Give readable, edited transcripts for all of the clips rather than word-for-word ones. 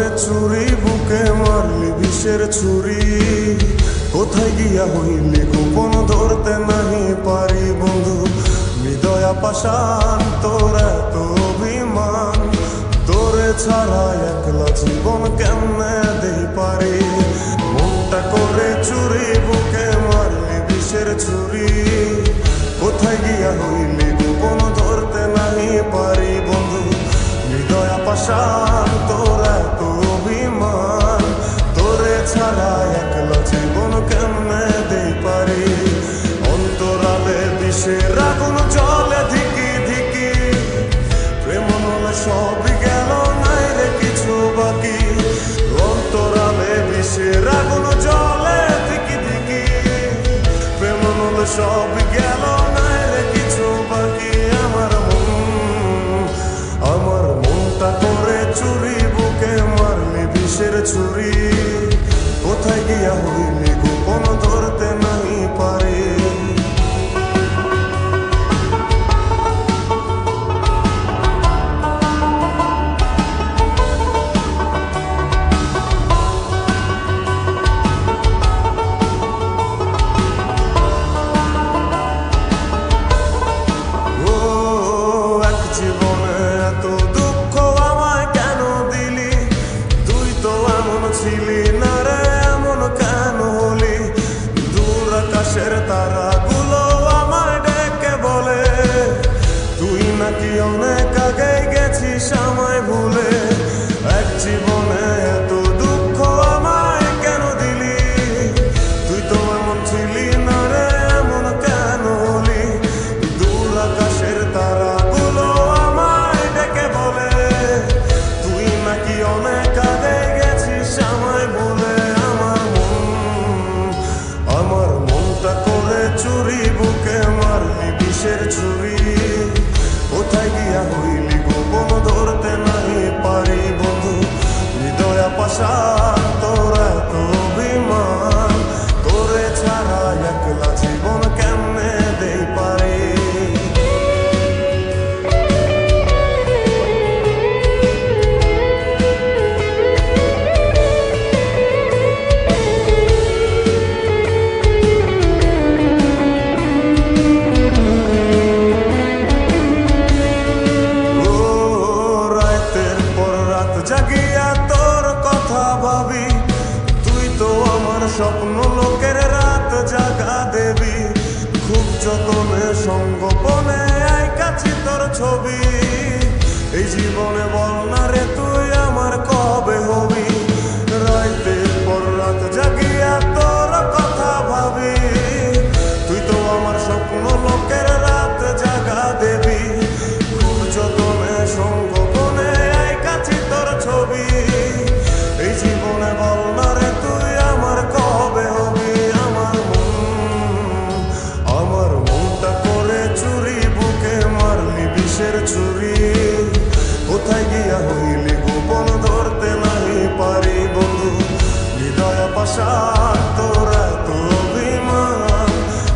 করে চুরি বুকে মারলি বিষের ছুরি, কোথায় গিয়া হইলি গোপন ধরতে নাহি পারি বন্ধু। হৃদয়া পাষাণ তোর এত অভিমান, তোরে ছাড়া একলা জীবন কেমনে দেই পারি। মনটা করে চুরি বুকে মারলি বিষের ছুরি, কোথায় গিয়া হইলি গোপন ধরতে নাহি পারি বন্ধু। হৃদয়া পাষাণ তোর এত অভিমান, তোরে ছাড়া একলা জীবন কেমনে দেই পারি। অন্তরালে বিষের আগুন জ্বলে ধিকি ধিকি, প্রেম নলে সবই গেল নাই রে কিছু বাকি। অন্তরালে বিষের আগুন জ্বলে ধিকি ধিকি, প্রেম নলে সবই গেল নাই রে কিছু বাকি। আমার মনটা করে চুরি বুকে মারলি বিষের ছুরি, কোথায় গিয়া হইলি গোপন ধরতে নাহি পারি। তারাগুলো আমায় ডেকে বলে, তুই নাকি অনেক আগে গেছিস আমায় ভুলে। এক জীবনে এত দুঃখ আমায় কেন দিলি, তুই তো এমন ছিলি না রে এমন কেন হলি। দূর আকাশের তারাগুলো আমায় ডেকে বলে, তুই নাকি অনেক আগে গেছিস আমায় ভুলে। আমার মনটা করে চুরি বুকে মারলি বিষের ছুরি, কোথায় গিয়া হইলি গোপন ধরতে নাহি পারি বন্ধু। হৃদয়া পাষাণ তোর এত অভিমান, তোরে ছাড়া একলা জীবন কেমনে দেই পারি। জাগিয়া তোর কথা ভাবি, তুই তো আমার স্বপ্ন লোকের রাত জাগা দেবী। খুব যতনে সঙ্গোপনে আইকাছি তোর ছবি, এই জীবনে বল না রে তুই আমার কবে হবি। রাতের পর রাত জাগিয়া তোর কথা ভাবি, তুই তো আমার স্বপ্ন লোকের রাত জাগা দেবী। খুব যতনে সঙ্গোপনে আইকাছি তোর ছবি, এই জীবনে বল না রে তুই আমার কবে হবি। আমার মনটা করে চুরি বুকে মারলি বিষের ছুরি, কোথায় গিয়া হইলি গোপন ধরতে নাহি পারি বন্ধু। হৃদয়া পাষাণ তোর এত অভিমান,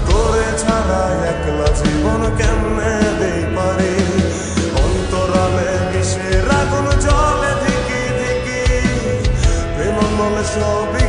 তোরে ছাড়া একলা জীবন কেমনে দেই পারি। অন্তরালে বিষের আগুন জ্বলে ধিকি ধিকি, প্রেম মনে সবই